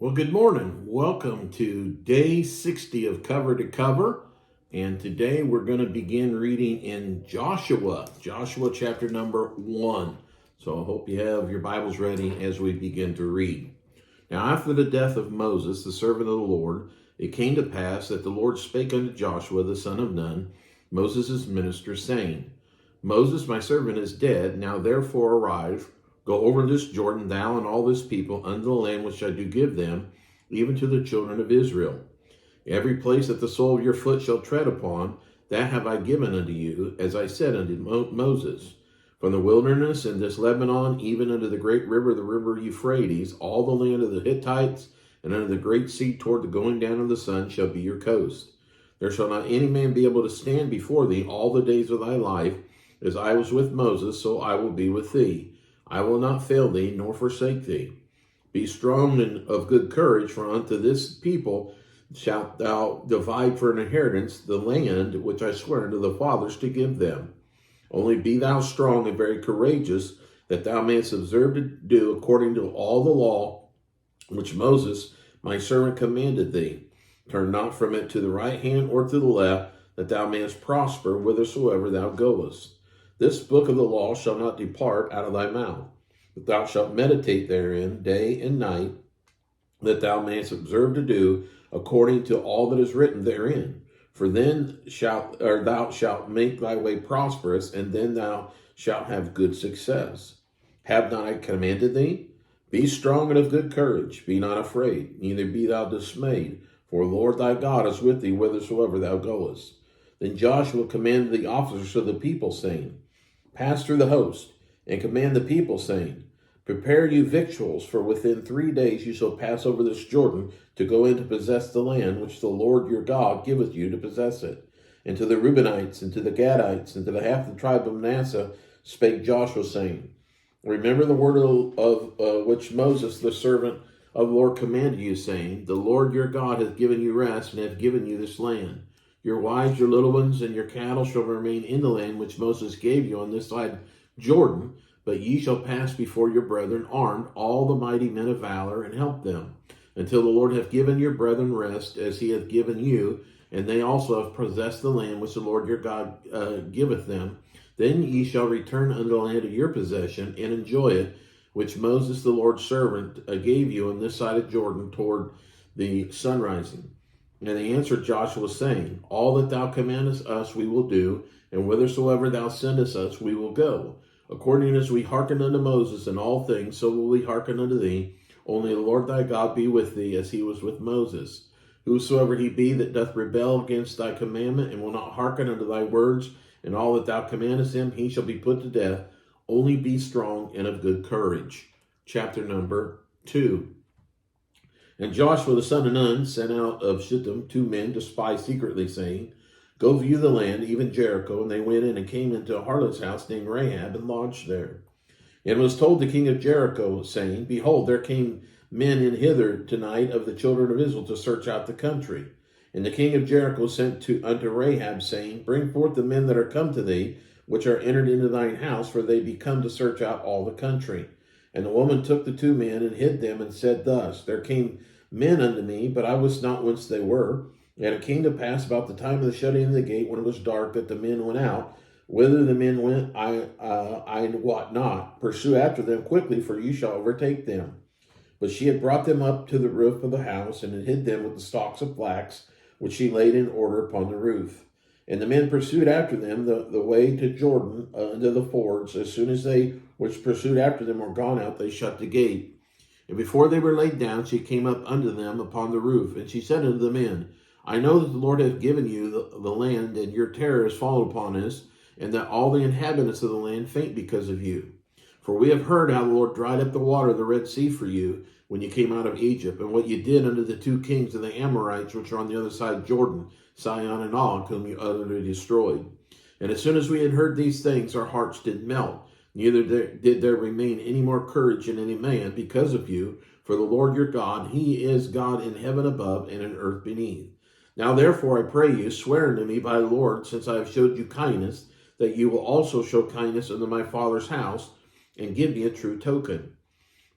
Well, good morning. Welcome to day 60 of Cover to Cover. And today we're going to begin reading in Joshua chapter number 1. So I hope you have your Bibles ready as we begin to read. Now, after the death of Moses, the servant of the Lord, it came to pass that the Lord spake unto Joshua, the son of Nun, Moses' minister, saying, Moses, my servant, is dead. Now therefore arise, go over this Jordan, thou and all this people, unto the land which I do give them, even to the children of Israel. Every place that the sole of your foot shall tread upon, that have I given unto you, as I said unto Moses. From the wilderness and this Lebanon, even unto the great river, the river Euphrates, all the land of the Hittites, and unto the great sea toward the going down of the sun shall be your coast. There shall not any man be able to stand before thee all the days of thy life. As I was with Moses, so I will be with thee. I will not fail thee, nor forsake thee. Be strong and of good courage, for unto this people shalt thou divide for an inheritance the land which I swear unto the fathers to give them. Only be thou strong and very courageous, that thou mayest observe to do according to all the law which Moses my servant commanded thee. Turn not from it to the right hand or to the left, that thou mayest prosper whithersoever thou goest. This book of the law shall not depart out of thy mouth, but thou shalt meditate therein day and night, that thou mayest observe to do according to all that is written therein. For then thou shalt make thy way prosperous, and then thou shalt have good success. Have not I commanded thee? Be strong and of good courage. Be not afraid, neither be thou dismayed, for the Lord thy God is with thee whithersoever thou goest. Then Joshua commanded the officers of the people, saying, Pass through the host, and command the people, saying, Prepare you victuals, for within 3 days you shall pass over this Jordan to go in to possess the land which the Lord your God giveth you to possess it. And to the Reubenites, and to the Gadites, and to the half the tribe of Manasseh spake Joshua, saying, Remember the word of which Moses the servant of the Lord commanded you, saying, The Lord your God hath given you rest, and hath given you this land. Your wives, your little ones, and your cattle shall remain in the land which Moses gave you on this side Jordan, but ye shall pass before your brethren armed, all the mighty men of valor, and help them, until the Lord hath given your brethren rest, as he hath given you, and they also have possessed the land which the Lord your God giveth them. Then ye shall return unto the land of your possession, and enjoy it, which Moses the Lord's servant gave you on this side of Jordan toward the sun rising. And they answered Joshua, saying, All that thou commandest us we will do, and whithersoever thou sendest us we will go. According as we hearken unto Moses in all things, so will we hearken unto thee. Only the Lord thy God be with thee, as he was with Moses. Whosoever he be that doth rebel against thy commandment, and will not hearken unto thy words, and all that thou commandest him, he shall be put to death. Only be strong and of good courage. Chapter number 2. And Joshua the son of Nun sent out of Shittim 2 men to spy secretly, saying, Go view the land, even Jericho. And they went in and came into a harlot's house named Rahab, and lodged there. And was told the king of Jericho, saying, Behold, there came men in hither tonight of the children of Israel to search out the country. And the king of Jericho sent unto Rahab, saying, Bring forth the men that are come to thee, which are entered into thine house, for they be come to search out all the country. And the woman took the 2 men and hid them, and said thus, There came men unto me, but I wist not whence they were. And it came to pass about the time of the shutting of the gate, when it was dark, that the men went out. Whither the men went, I wot not. Pursue after them quickly, for you shall overtake them. But she had brought them up to the roof of the house, and had hid them with the stalks of flax, which she laid in order upon the roof. And the men pursued after them the way to Jordan unto the fords. As soon as they which pursued after them were gone out, they shut the gate. And before they were laid down, she came up unto them upon the roof. And she said unto the men, I know that the Lord hath given you the land, and your terror is fallen upon us, and that all the inhabitants of the land faint because of you. For we have heard how the Lord dried up the water of the Red Sea for you when you came out of Egypt, and what you did unto the 2 kings of the Amorites, which are on the other side of Jordan, Sihon and Og, whom you utterly destroyed. And as soon as we had heard these things, our hearts did melt. Neither did there remain any more courage in any man because of you. For the Lord your God, he is God in heaven above and in earth beneath. Now therefore I pray you, swear unto me by the Lord, since I have showed you kindness, that you will also show kindness unto my father's house, and give me a true token.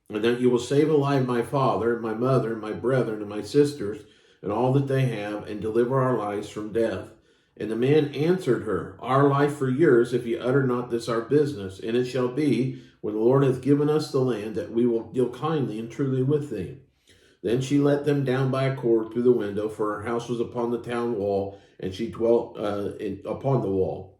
and that you will save alive my father, and my mother, and my brethren, and my sisters, and all that they have, and deliver our lives from death. And the man answered her, Our life for yours, if ye utter not this our business. And it shall be, when the Lord hath given us the land, that we will deal kindly and truly with thee. Then she let them down by a cord through the window, for her house was upon the town wall, and she dwelt upon the wall.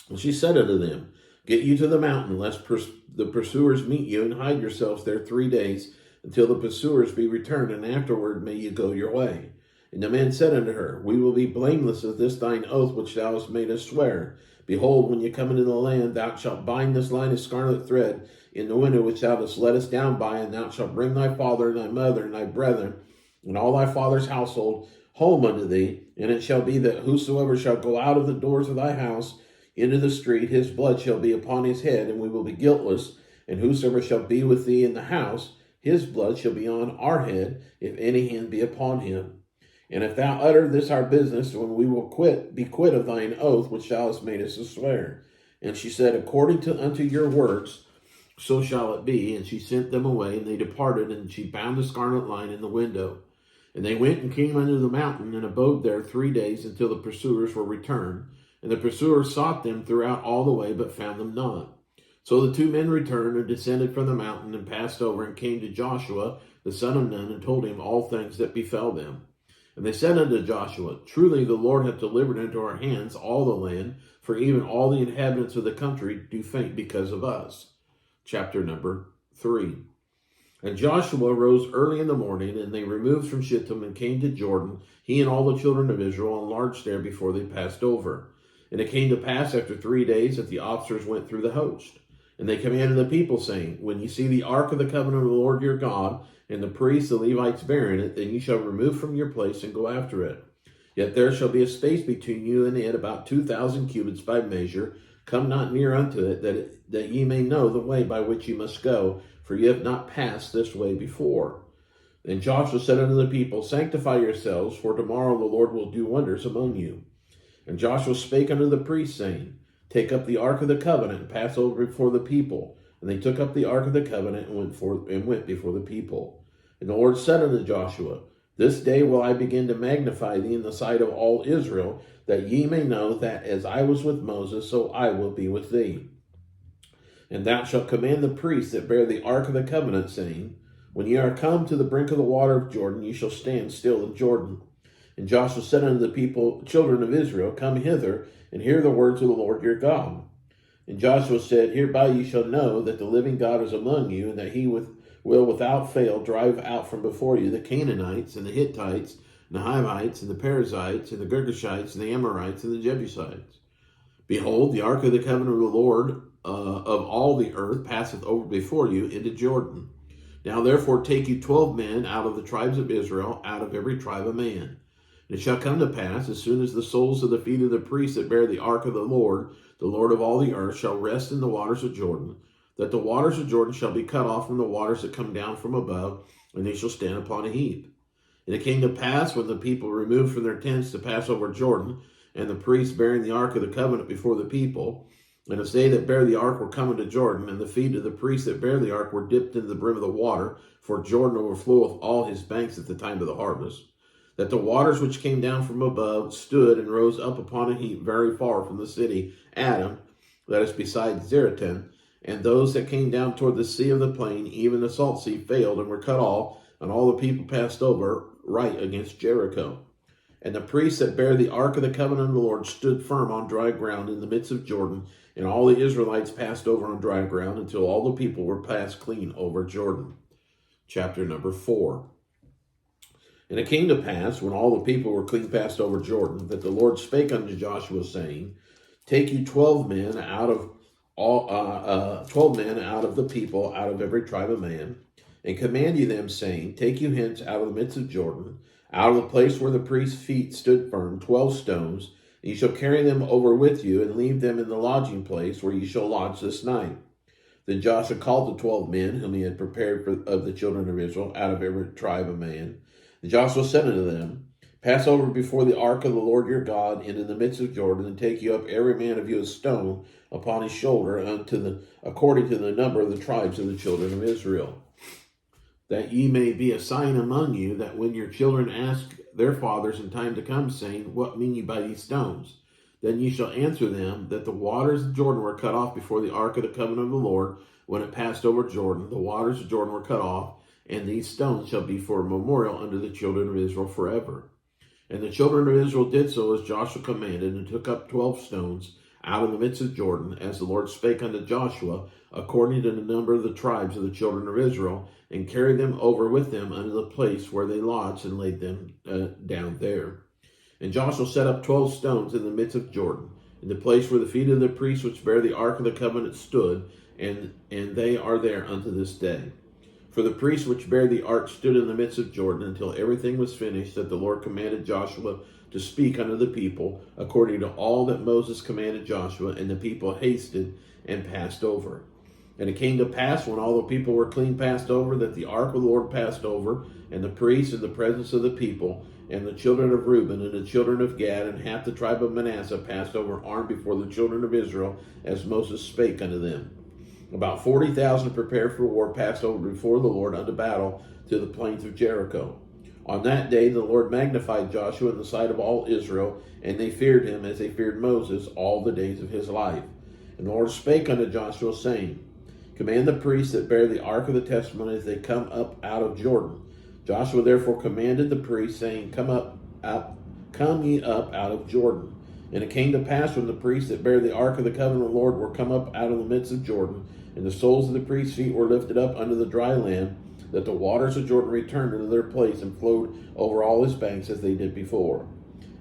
And she said unto them, Get you to the mountain, lest the pursuers meet you, and hide yourselves there 3 days, until the pursuers be returned, and afterward may you go your way. And the man said unto her, We will be blameless of this thine oath which thou hast made us swear. Behold, when you come into the land, thou shalt bind this line of scarlet thread in the window which thou dost let us down by, and thou shalt bring thy father, and thy mother, and thy brethren, and all thy father's household home unto thee. And it shall be that whosoever shall go out of the doors of thy house into the street, his blood shall be upon his head, and we will be guiltless. And whosoever shall be with thee in the house, his blood shall be on our head, if any hand be upon him. And if thou utter this our business, when we will be quit of thine oath, which thou hast made us to swear. And she said, According unto your words, so shall it be. And she sent them away, and they departed, and she bound the scarlet line in the window. And they went and came unto the mountain, and abode there 3 days, until the pursuers were returned. And the pursuers sought them throughout all the way, but found them not. So the 2 men returned, and descended from the mountain, and passed over, and came to Joshua the son of Nun, and told him all things that befell them. And they said unto Joshua, Truly the Lord hath delivered into our hands all the land, for even all the inhabitants of the country do faint because of us. Chapter number 3. And Joshua rose early in the morning, and they removed from Shittim, and came to Jordan, he and all the children of Israel, and lodged there before they passed over. And it came to pass after 3 days that the officers went through the host. And they commanded the people, saying, When ye see the ark of the covenant of the Lord your God, and the priests, the Levites, bearing it, then ye shall remove from your place and go after it. Yet there shall be a space between you and it, about 2,000 cubits by measure. Come not near unto it, that ye may know the way by which ye must go, for ye have not passed this way before. Then Joshua said unto the people, Sanctify yourselves, for tomorrow the Lord will do wonders among you. And Joshua spake unto the priests, saying, Take up the ark of the covenant, and pass over before the people. And they took up the ark of the covenant, and went before the people. And the Lord said unto Joshua, This day will I begin to magnify thee in the sight of all Israel, that ye may know that as I was with Moses, so I will be with thee. And thou shalt command the priests that bear the ark of the covenant, saying, When ye are come to the brink of the water of Jordan, ye shall stand still in Jordan. And Joshua said unto the people, children of Israel, Come hither, and hear the words of the Lord your God. And Joshua said, Hereby ye shall know that the living God is among you, and that he will without fail drive out from before you the Canaanites, and the Hittites, and the Hivites, and the Perizzites, and the Girgashites, and the Amorites, and the Jebusites. Behold, the ark of the covenant of the Lord of all the earth passeth over before you into Jordan. Now therefore take you 12 men out of the tribes of Israel, out of every tribe a man. And it shall come to pass, as soon as the soles of the feet of the priests that bear the ark of the Lord of all the earth, shall rest in the waters of Jordan, that the waters of Jordan shall be cut off from the waters that come down from above, and they shall stand upon a heap. And it came to pass, when the people removed from their tents to pass over Jordan, and the priests bearing the ark of the covenant before the people, and as they that bear the ark were coming to Jordan, and the feet of the priests that bear the ark were dipped into the brim of the water, for Jordan overfloweth all his banks at the time of the harvest, that the waters which came down from above stood and rose up upon a heap very far from the city Adam, that is beside Zeratan, and those that came down toward the sea of the plain, even the salt sea, failed and were cut off, and all the people passed over right against Jericho. And the priests that bear the ark of the covenant of the Lord stood firm on dry ground in the midst of Jordan, and all the Israelites passed over on dry ground until all the people were passed clean over Jordan. Chapter number 4. And it came to pass, when all the people were clean passed over Jordan, that the Lord spake unto Joshua, saying, Take you 12 men out of 12 men out of the people, out of every tribe of man, and command ye them, saying, Take you hence out of the midst of Jordan, out of the place where the priest's feet stood firm, 12 stones, and ye shall carry them over with you, and leave them in the lodging place where ye shall lodge this night. Then Joshua called the 12 men whom he had prepared of the children of Israel, out of every tribe of man. And Joshua said unto them, Pass over before the ark of the Lord your God into the midst of Jordan, and take you up every man of you a stone upon his shoulder, according to the number of the tribes of the children of Israel. that ye may be a sign among you, that when your children ask their fathers in time to come, saying, What mean ye by these stones? Then ye shall answer them, that the waters of Jordan were cut off before the ark of the covenant of the Lord, when it passed over Jordan. The waters of Jordan were cut off, and these stones shall be for a memorial unto the children of Israel forever. And the children of Israel did so as Joshua commanded, and took up 12 stones out of the midst of Jordan, as the Lord spake unto Joshua, according to the number of the tribes of the children of Israel, and carried them over with them unto the place where they lodged, and laid them down there. And Joshua set up 12 stones in the midst of Jordan, in the place where the feet of the priests which bear the ark of the covenant stood, and they are there unto this day. For the priests which bear the ark stood in the midst of Jordan until everything was finished that the Lord commanded Joshua to speak unto the people, according to all that Moses commanded Joshua, and the people hasted and passed over. And it came to pass, when all the people were clean passed over, that the ark of the Lord passed over, and the priests in the presence of the people, and the children of Reuben, and the children of Gad, and half the tribe of Manasseh passed over armed before the children of Israel, as Moses spake unto them. About 40,000 prepared for war passed over before the Lord unto battle to the plains of Jericho. On that day the Lord magnified Joshua in the sight of all Israel, and they feared him as they feared Moses all the days of his life. And the Lord spake unto Joshua, saying, Command the priests that bear the ark of the testimony as they come up out of Jordan. Joshua therefore commanded the priests, saying, Come ye up out of Jordan. And it came to pass, when the priests that bear the ark of the covenant of the Lord were come up out of the midst of Jordan, and the soles of the priests' feet were lifted up under the dry land, that the waters of Jordan returned into their place and flowed over all his banks as they did before.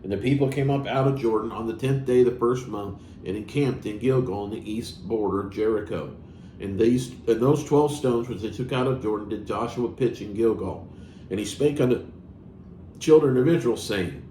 And the people came up out of Jordan on the 10th day of the first month, and encamped in Gilgal on the east border of Jericho. And those 12 stones which they took out of Jordan did Joshua pitch in Gilgal. And he spake unto the children of Israel, saying,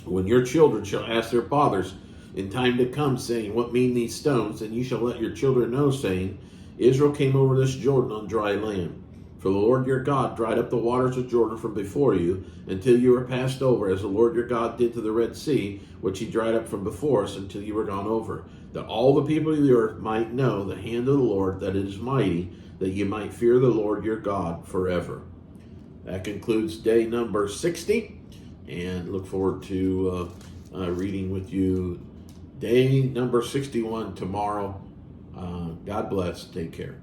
When your children shall ask their fathers in time to come, saying, What mean these stones? And ye shall let your children know, saying, Israel came over this Jordan on dry land. For the Lord your God dried up the waters of Jordan from before you, until you were passed over, as the Lord your God did to the Red Sea, which he dried up from before us, until you were gone over, that all the people of the earth might know the hand of the Lord, that it is mighty, that you might fear the Lord your God forever. That concludes day number 60, and look forward to reading with you day number 61 tomorrow. God bless. Take care.